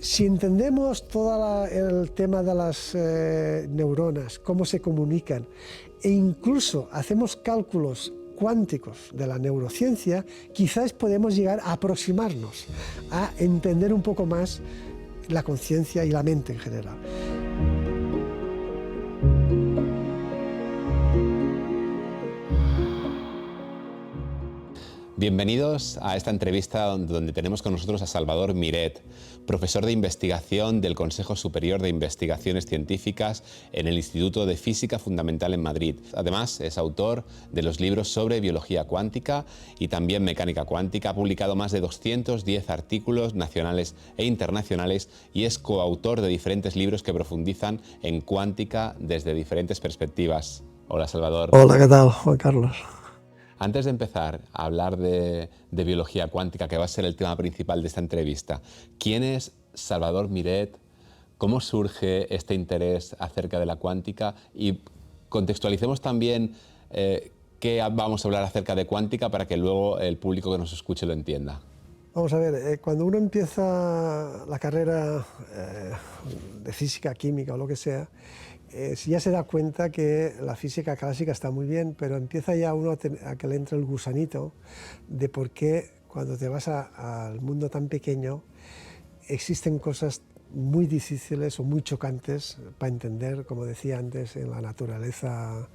Si entendemos todo el tema de las neuronas, cómo se comunican, e incluso hacemos cálculos cuánticos de la neurociencia, quizás podemos llegar a aproximarnos a entender un poco más la conciencia y la mente en general. Bienvenidos a esta entrevista donde tenemos con nosotros a Salvador Miret, profesor de investigación del Consejo Superior de Investigaciones Científicas en el Instituto de Física Fundamental en Madrid. Además, es autor de los libros sobre biología cuántica y también mecánica cuántica. Ha publicado más de 210 artículos nacionales e internacionales y es coautor de diferentes libros que profundizan en cuántica desde diferentes perspectivas. Hola, Salvador. Hola, ¿qué tal, Juan Carlos? Antes de empezar a hablar de biología cuántica, que va a ser el tema principal de esta entrevista, ¿quién es Salvador Miret? ¿Cómo surge este interés acerca de la cuántica? Y contextualicemos también qué vamos a hablar acerca de cuántica para que luego el público que nos escuche lo entienda. Vamos a ver, cuando uno empieza la carrera de física, química o lo que sea, ya se da cuenta que la física clásica está muy bien, pero empieza ya uno a que le entre el gusanito de por qué cuando te vas al mundo tan pequeño existen cosas muy difíciles o muy chocantes para entender, como decía antes, en la naturaleza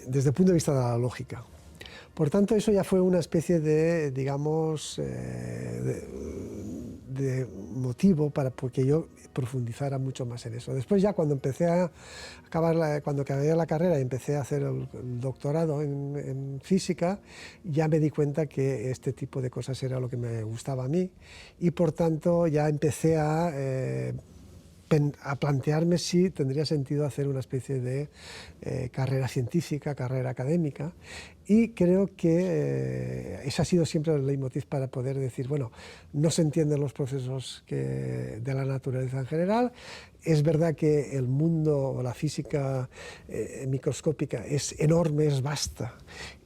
desde el punto de vista de la lógica. Por tanto, eso ya fue una especie de, digamos, de motivo para que yo profundizara mucho más en eso. Después ya cuando cuando acabé la carrera y empecé a hacer el doctorado en física, ya me di cuenta que este tipo de cosas era lo que me gustaba a mí y por tanto ya empecé a plantearme si tendría sentido hacer una especie de carrera científica, carrera académica, y creo que ese ha sido siempre el leitmotiv para poder decir, bueno, no se entienden los procesos de la naturaleza en general. Es verdad que el mundo o la física microscópica es enorme, es vasta,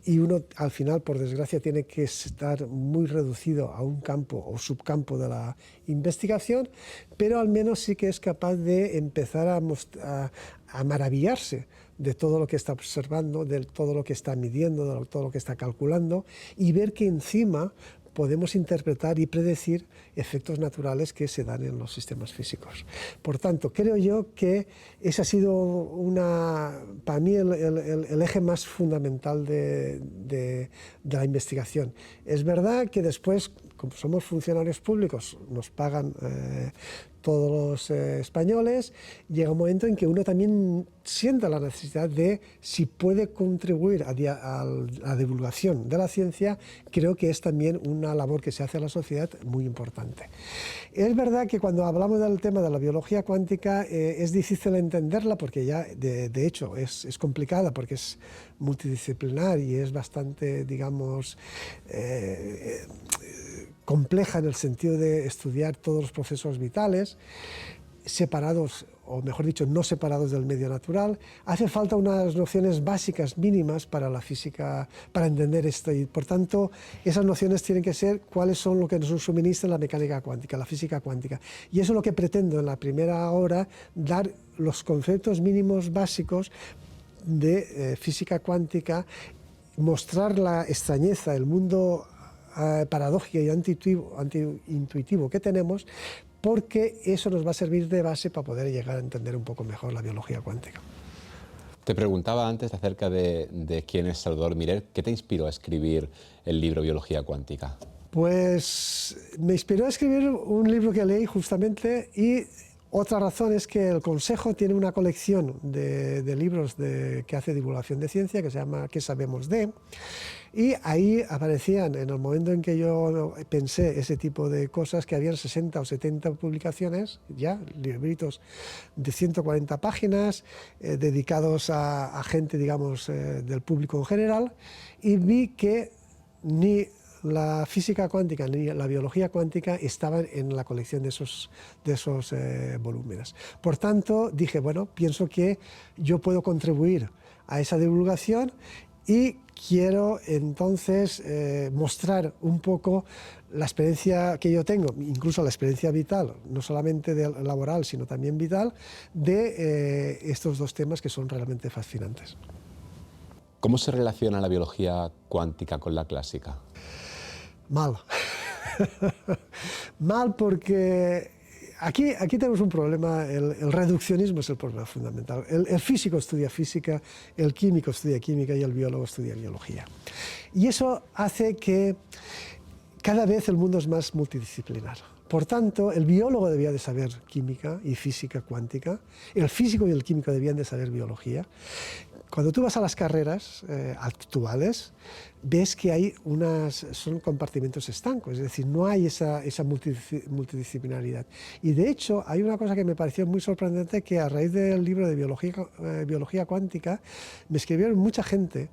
y uno al final, por desgracia, tiene que estar muy reducido a un campo o subcampo de la investigación, pero al menos sí que es capaz de empezar a maravillarse de todo lo que está observando, de todo lo que está midiendo, de todo lo que está calculando, y ver que encima podemos interpretar y predecir efectos naturales que se dan en los sistemas físicos. Por tanto, creo yo que ese ha sido para mí el eje más fundamental de la investigación. Es verdad que después, como somos funcionarios públicos, nos pagan todos los españoles, llega un momento en que uno también siente la necesidad de, si puede contribuir a la divulgación de la ciencia, creo que es también una labor que se hace a la sociedad muy importante. Es verdad que cuando hablamos del tema de la biología cuántica es difícil entenderla porque ya de hecho es complicada porque es multidisciplinar y es bastante, digamos, compleja en el sentido de estudiar todos los procesos vitales, separados, o mejor dicho, no separados del medio natural. Hace falta unas nociones básicas mínimas para la física, para entender esto, y por tanto esas nociones tienen que ser cuáles son lo que nos suministra la mecánica cuántica, la física cuántica. Y eso es lo que pretendo en la primera hora, dar los conceptos mínimos básicos de física cuántica, mostrar la extrañeza, el mundo paradójico y antiintuitivo que tenemos, porque eso nos va a servir de base para poder llegar a entender un poco mejor la biología cuántica. Te preguntaba antes acerca de quién es Salvador Miret. ¿Qué te inspiró a escribir el libro Biología Cuántica? Pues me inspiró a escribir un libro que leí justamente, y otra razón es que el Consejo tiene una colección de libros que hace divulgación de ciencia que se llama ¿Qué sabemos de? Y ahí aparecían, en el momento en que yo pensé ese tipo de cosas, que habían 60 o 70 publicaciones, ya, libritos de 140 páginas, dedicados a gente, digamos, del público en general, y vi que ni la física cuántica ni la biología cuántica estaban en la colección de esos volúmenes. Por tanto, dije, bueno, pienso que yo puedo contribuir a esa divulgación y quiero entonces mostrar un poco la experiencia que yo tengo, incluso la experiencia vital, no solamente laboral, sino también vital, de estos dos temas que son realmente fascinantes. ¿Cómo se relaciona la biología cuántica con la clásica? Mal. Mal porque aquí tenemos un problema, el reduccionismo es el problema fundamental. El físico estudia física, el químico estudia química y el biólogo estudia biología. Y eso hace que cada vez el mundo es más multidisciplinar. Por tanto, el biólogo debía de saber química y física cuántica, el físico y el químico debían de saber biología. Cuando tú vas a las carreras actuales, ves que son compartimentos estancos, es decir, no hay esa multidisciplinaridad. Y de hecho, hay una cosa que me pareció muy sorprendente, que a raíz del libro de biología cuántica, me escribieron mucha gente,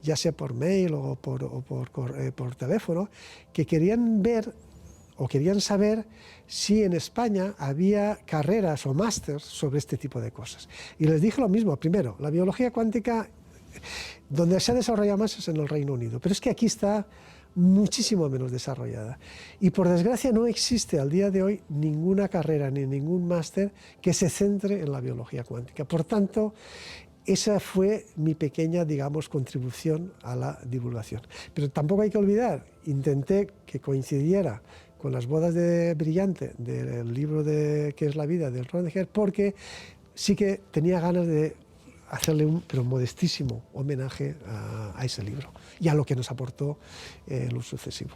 ya sea por mail o por teléfono, que querían ver o querían saber si en España había carreras o másters sobre este tipo de cosas. Y les dije lo mismo. Primero, la biología cuántica, donde se ha desarrollado más es en el Reino Unido, pero es que aquí está muchísimo menos desarrollada. Y por desgracia no existe al día de hoy ninguna carrera ni ningún máster que se centre en la biología cuántica. Por tanto, esa fue mi pequeña, digamos, contribución a la divulgación. Pero tampoco hay que olvidar, intenté que coincidiera con las bodas de Brillante del libro de ¿Qué es la vida?, de Röntgen, porque sí que tenía ganas de hacerle pero modestísimo homenaje a ese libro y a lo que nos aportó lo sucesivo.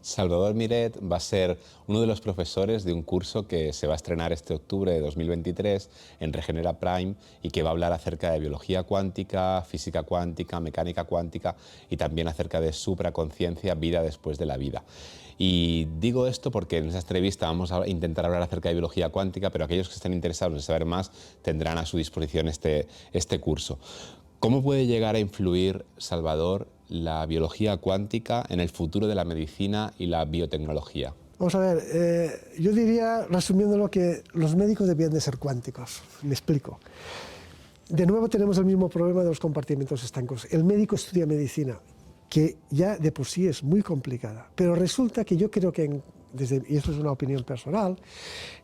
Salvador Miret va a ser uno de los profesores de un curso que se va a estrenar este octubre de 2023 en Regenera Prime y que va a hablar acerca de biología cuántica, física cuántica, mecánica cuántica y también acerca de supraconciencia, vida después de la vida. Y digo esto porque en esta entrevista vamos a intentar hablar acerca de biología cuántica, pero aquellos que estén interesados en saber más tendrán a su disposición este curso. ¿Cómo puede llegar a influir, Salvador, la biología cuántica en el futuro de la medicina y la biotecnología? Vamos a ver, yo diría, resumiéndolo, que los médicos debían de ser cuánticos. Me explico. De nuevo tenemos el mismo problema de los compartimentos estancos. El médico estudia medicina, que ya de por sí es muy complicada, pero resulta que yo creo que, y eso es una opinión personal,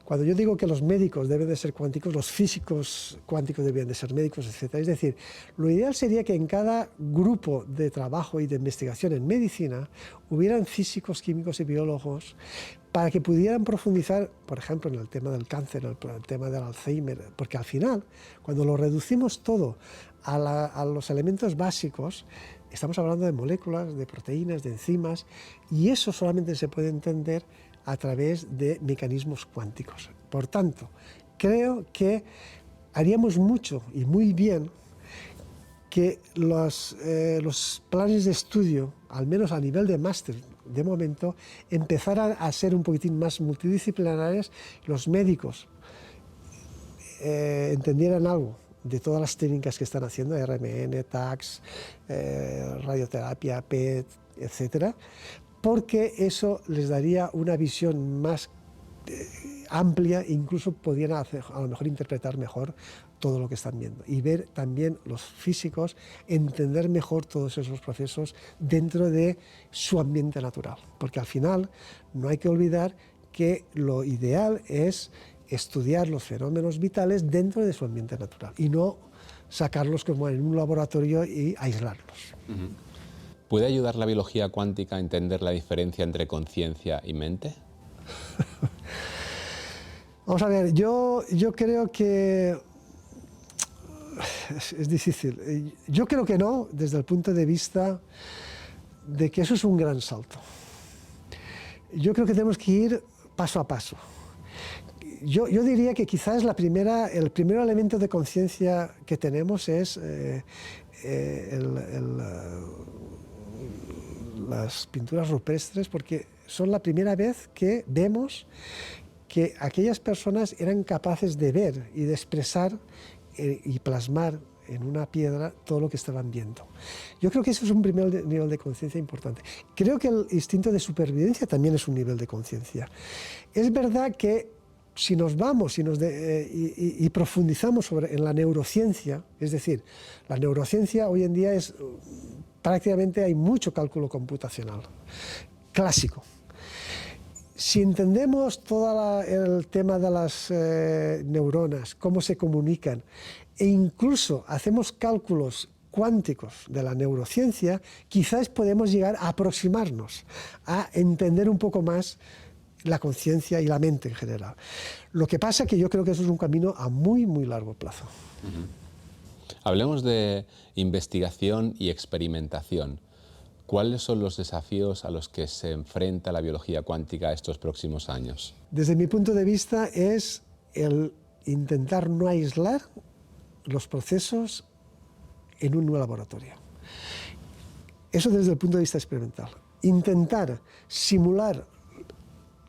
cuando yo digo que los médicos deben de ser cuánticos, los físicos cuánticos deben de ser médicos, etc. Es decir, lo ideal sería que en cada grupo de trabajo y de investigación en medicina hubieran físicos, químicos y biólogos para que pudieran profundizar, por ejemplo, en el tema del cáncer, el tema del Alzheimer, porque al final, cuando lo reducimos todo a los elementos básicos, estamos hablando de moléculas, de proteínas, de enzimas, y eso solamente se puede entender a través de mecanismos cuánticos. Por tanto, creo que haríamos mucho y muy bien que los planes de estudio, al menos a nivel de máster de momento, empezaran a ser un poquitín más multidisciplinares, los médicos entendieran algo de todas las técnicas que están haciendo, RMN, TACS, radioterapia, PET, etcétera, porque eso les daría una visión más amplia e incluso podrían a lo mejor interpretar mejor todo lo que están viendo y ver también los físicos, entender mejor todos esos procesos dentro de su ambiente natural, porque al final no hay que olvidar que lo ideal es estudiar los fenómenos vitales dentro de su ambiente natural y no sacarlos como en un laboratorio y aislarlos. ¿Puede ayudar la biología cuántica a entender la diferencia entre conciencia y mente? Vamos a ver, yo creo que es difícil. Yo creo que no, desde el punto de vista de que eso es un gran salto. Yo creo que tenemos que ir paso a paso. Yo diría que quizás el primer elemento de conciencia que tenemos es las pinturas rupestres, porque son la primera vez que vemos que aquellas personas eran capaces de ver y de expresar y plasmar en una piedra todo lo que estaban viendo. Yo creo que eso es un primer nivel de conciencia importante. Creo que el instinto de supervivencia también es un nivel de conciencia. Es verdad que si nos vamos y profundizamos en la neurociencia, es decir, la neurociencia hoy en día es prácticamente hay mucho cálculo computacional, clásico. Si entendemos todo el tema de las neuronas, cómo se comunican, e incluso hacemos cálculos cuánticos de la neurociencia, quizás podemos llegar a aproximarnos, a entender un poco más la conciencia y la mente en general. Lo que pasa es que yo creo que eso es un camino a muy, muy largo plazo. Hablemos de investigación y experimentación. ¿Cuáles son los desafíos a los que se enfrenta la biología cuántica estos próximos años? Desde mi punto de vista es el intentar no aislar los procesos en un laboratorio. Eso desde el punto de vista experimental. Intentar simular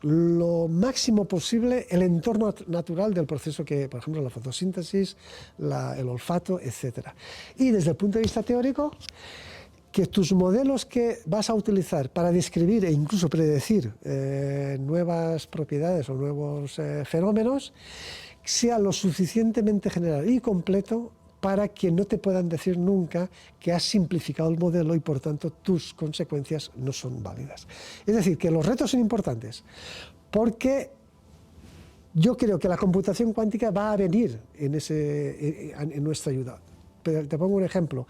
lo máximo posible el entorno natural del proceso que, por ejemplo, la fotosíntesis, el olfato, etc. Y desde el punto de vista teórico, que tus modelos que vas a utilizar para describir e incluso predecir nuevas propiedades o nuevos fenómenos sea lo suficientemente general y completo para que no te puedan decir nunca que has simplificado el modelo y por tanto tus consecuencias no son válidas. Es decir, que los retos son importantes porque yo creo que la computación cuántica va a venir en nuestra ayuda. Pero te pongo un ejemplo.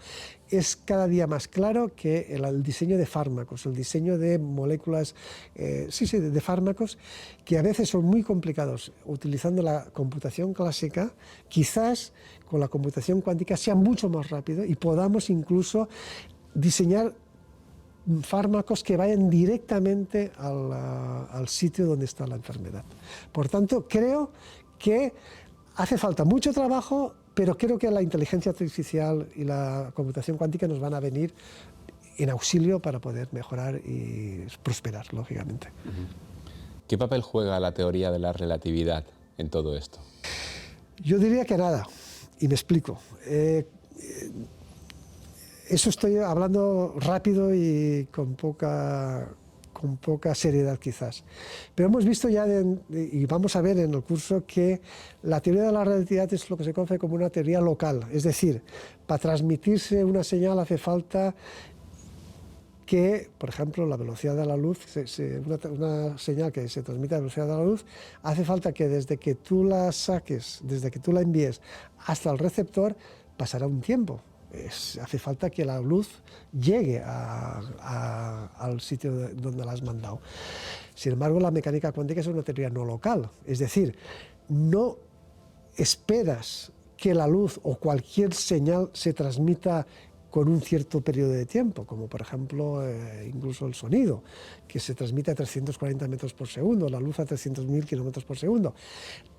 Es cada día más claro que el diseño de fármacos, el diseño de moléculas, de fármacos, que a veces son muy complicados utilizando la computación clásica, quizás con la computación cuántica sea mucho más rápido y podamos incluso diseñar fármacos que vayan directamente al sitio donde está la enfermedad. Por tanto, creo que hace falta mucho trabajo, pero creo que la inteligencia artificial y la computación cuántica nos van a venir en auxilio para poder mejorar y prosperar, lógicamente. ¿Qué papel juega la teoría de la relatividad en todo esto? Yo diría que nada, y me explico. Eso estoy hablando rápido y con poca seriedad quizás. Pero hemos visto ya, y vamos a ver en el curso, que la teoría de la relatividad es lo que se conoce como una teoría local. Es decir, para transmitirse una señal hace falta que, por ejemplo, la velocidad de la luz, una señal que se transmite a la velocidad de la luz, hace falta que desde que tú la saques, desde que tú la envíes hasta el receptor, pasará un tiempo. Hace falta que la luz llegue al sitio donde la has mandado. Sin embargo, la mecánica cuántica es una teoría no local, es decir, no esperas que la luz o cualquier señal se transmita con un cierto periodo de tiempo, como por ejemplo incluso el sonido, que se transmite a 340 metros por segundo, la luz a 300.000 kilómetros por segundo.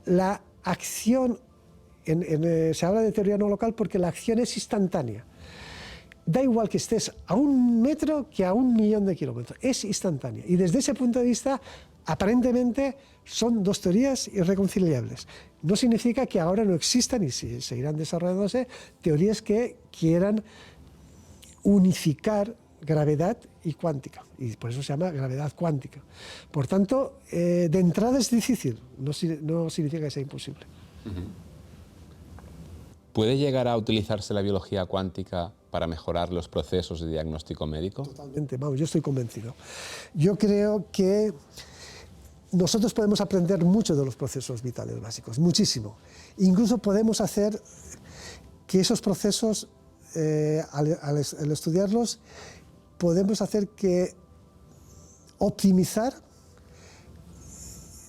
La acción se habla de teoría no local porque la acción es instantánea. Da igual que estés a 1 metro que a 1.000.000 de kilómetros, es instantánea. Y desde ese punto de vista, aparentemente, son dos teorías irreconciliables. No significa que ahora no existan y seguirán desarrollándose teorías que quieran unificar gravedad y cuántica, y por eso se llama gravedad cuántica. Por tanto, de entrada es difícil, no significa que sea imposible. ¿Puede llegar a utilizarse la biología cuántica para mejorar los procesos de diagnóstico médico? Totalmente, vamos, yo estoy convencido. Yo creo que nosotros podemos aprender mucho de los procesos vitales básicos, muchísimo. Incluso podemos hacer que esos procesos, al estudiarlos, podemos hacer que optimizar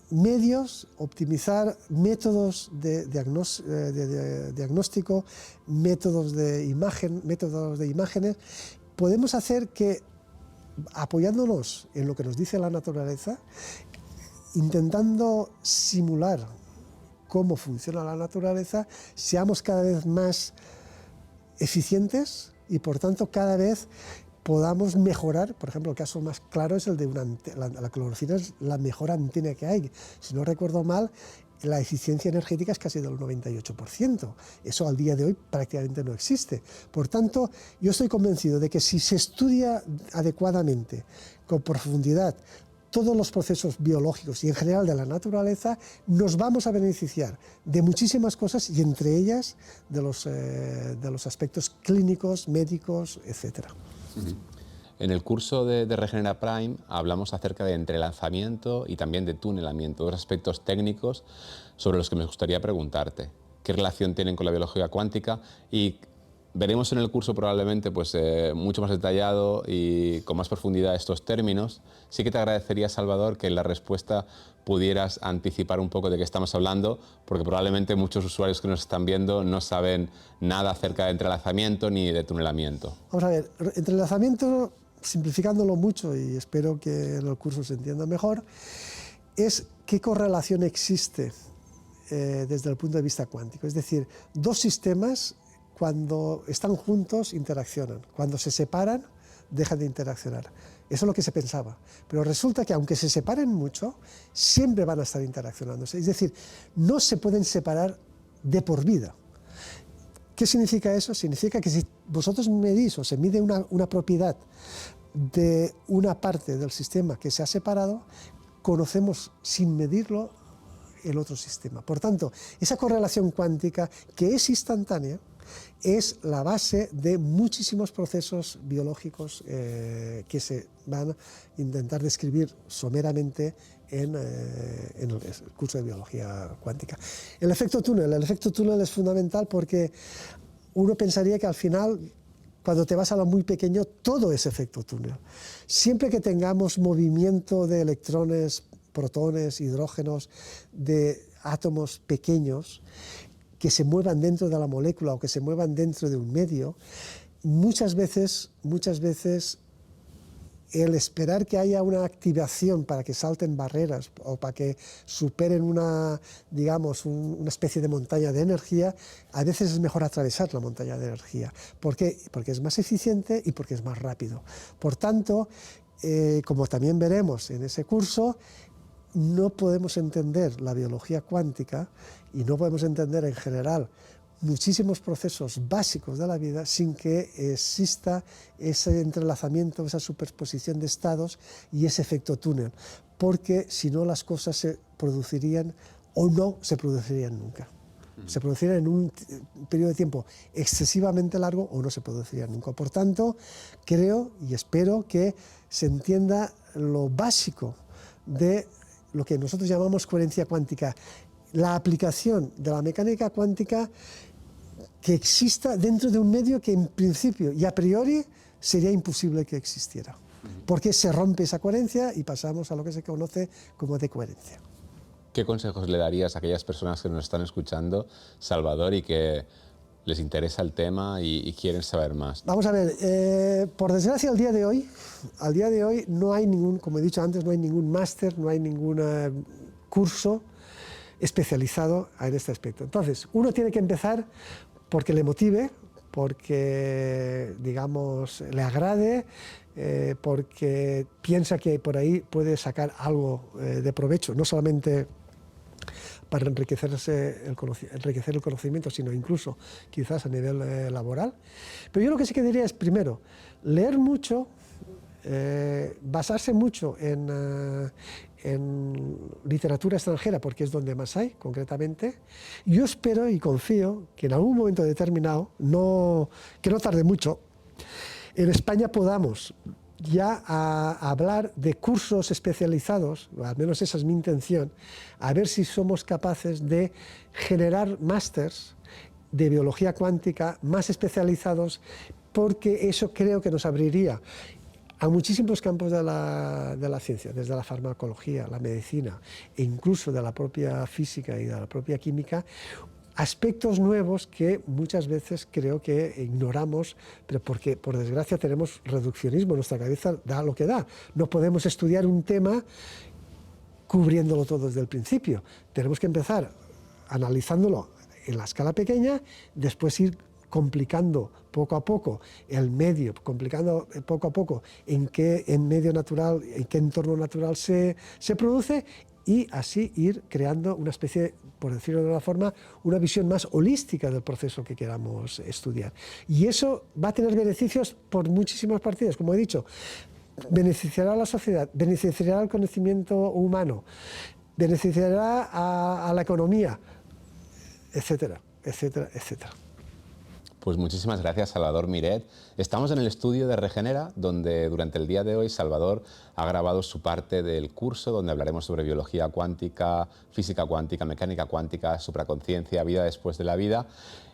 medios, optimizar métodos de diagnóstico, métodos de imágenes, podemos hacer que, apoyándonos en lo que nos dice la naturaleza, intentando simular cómo funciona la naturaleza, seamos cada vez más eficientes y por tanto cada vez podamos mejorar. Por ejemplo, el caso más claro es el de la clorofila, es la mejor antena que hay. Si no recuerdo mal, la eficiencia energética es casi del 98%. Eso al día de hoy prácticamente no existe. Por tanto, yo estoy convencido de que si se estudia adecuadamente, con profundidad, todos los procesos biológicos y en general de la naturaleza, nos vamos a beneficiar de muchísimas cosas y entre ellas de los aspectos clínicos, médicos, etc. En el curso de Regenera Prime hablamos acerca de entrelazamiento y también de tunelamiento, dos aspectos técnicos sobre los que me gustaría preguntarte. ¿Qué relación tienen con la biología cuántica? Y veremos en el curso probablemente pues, mucho más detallado y con más profundidad estos términos. Sí que te agradecería, Salvador, que en la respuesta pudieras anticipar un poco de qué estamos hablando, porque probablemente muchos usuarios que nos están viendo no saben nada acerca de entrelazamiento ni de tunelamiento. Vamos a ver, entrelazamiento, simplificándolo mucho y espero que en el curso se entienda mejor, es qué correlación existe desde el punto de vista cuántico. Es decir, dos sistemas cuando están juntos interaccionan, cuando se separan dejan de interaccionar. Eso es lo que se pensaba. Pero resulta que aunque se separen mucho, siempre van a estar interaccionándose. Es decir, no se pueden separar de por vida. ¿Qué significa eso? Significa que si vosotros medís o se mide una propiedad de una parte del sistema que se ha separado, conocemos sin medirlo el otro sistema. Por tanto, esa correlación cuántica que es instantánea es la base de muchísimos procesos biológicos que se van a intentar describir someramente en el curso de biología cuántica. El efecto túnel es fundamental porque uno pensaría que al final, cuando te vas a lo muy pequeño, todo es efecto túnel. Siempre que tengamos movimiento de electrones, protones, hidrógenos, de átomos pequeños, que se muevan dentro de la molécula o que se muevan dentro de un medio, muchas veces el esperar que haya una activación para que salten barreras o para que superen una especie de montaña de energía, a veces es mejor atravesar la montaña de energía. ¿Por qué? Porque es más eficiente y porque es más rápido. Por tanto, como también veremos en ese curso, no podemos entender la biología cuántica y no podemos entender en general muchísimos procesos básicos de la vida sin que exista ese entrelazamiento, esa superposición de estados y ese efecto túnel, porque si no las cosas se producirían o no se producirían nunca. Se producirían en un periodo de tiempo excesivamente largo o no se producirían nunca. Por tanto, creo y espero que se entienda lo básico de lo que nosotros llamamos coherencia cuántica, la aplicación de la mecánica cuántica que exista dentro de un medio que en principio y a priori sería imposible que existiera, porque se rompe esa coherencia y pasamos a lo que se conoce como decoherencia. ¿Qué consejos le darías a aquellas personas que nos están escuchando, Salvador, y que les interesa el tema y quieren saber más? Vamos a ver, por desgracia al día de hoy no hay ningún, como he dicho antes, no hay ningún máster, no hay ningún curso especializado en este aspecto. Entonces, uno tiene que empezar porque le motive, porque, digamos, le agrade, porque piensa que por ahí puede sacar algo de provecho, no solamente para enriquecer el conocimiento, sino incluso quizás a nivel laboral. Pero yo lo que sí que diría es, primero, leer mucho, basarse mucho en literatura extranjera, porque es donde más hay, concretamente. Yo espero y confío que en algún momento determinado, que no tarde mucho, en España podamos ya hablar de cursos especializados, al menos esa es mi intención, a ver si somos capaces de generar másters de biología cuántica más especializados, porque eso creo que nos abriría a muchísimos campos de la ciencia, desde la farmacología, la medicina e incluso de la propia física y de la propia química, aspectos nuevos que muchas veces creo que ignoramos, pero porque por desgracia tenemos reduccionismo, nuestra cabeza da lo que da. No podemos estudiar un tema cubriéndolo todo desde el principio. Tenemos que empezar analizándolo en la escala pequeña, después ir complicando poco a poco el medio, complicando poco a poco en qué medio natural, en qué entorno natural se produce, y así ir creando una especie, por decirlo de alguna forma, una visión más holística del proceso que queramos estudiar. Y eso va a tener beneficios por muchísimas partidas, como he dicho, beneficiará a la sociedad, beneficiará al conocimiento humano, beneficiará a la economía, etcétera, etcétera, etcétera. Pues muchísimas gracias, Salvador Miret. Estamos en el estudio de Regenera, donde durante el día de hoy Salvador ha grabado su parte del curso, donde hablaremos sobre biología cuántica, física cuántica, mecánica cuántica, supraconciencia, vida después de la vida.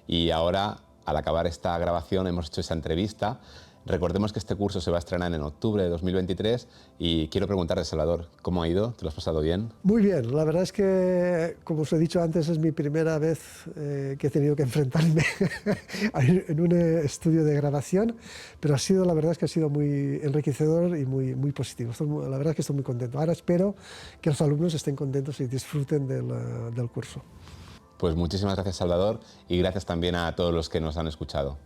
Y ahora, al acabar esta grabación, hemos hecho esa entrevista. Recordemos que este curso se va a estrenar en octubre de 2023 y quiero preguntarte, Salvador, ¿cómo ha ido? ¿Te lo has pasado bien? Muy bien, la verdad es que, como os he dicho antes, es mi primera vez que he tenido que enfrentarme en un estudio de grabación, pero la verdad es que ha sido muy enriquecedor y muy positivo. La verdad es que estoy muy contento. Ahora espero que los alumnos estén contentos y disfruten del curso. Pues muchísimas gracias, Salvador, y gracias también a todos los que nos han escuchado.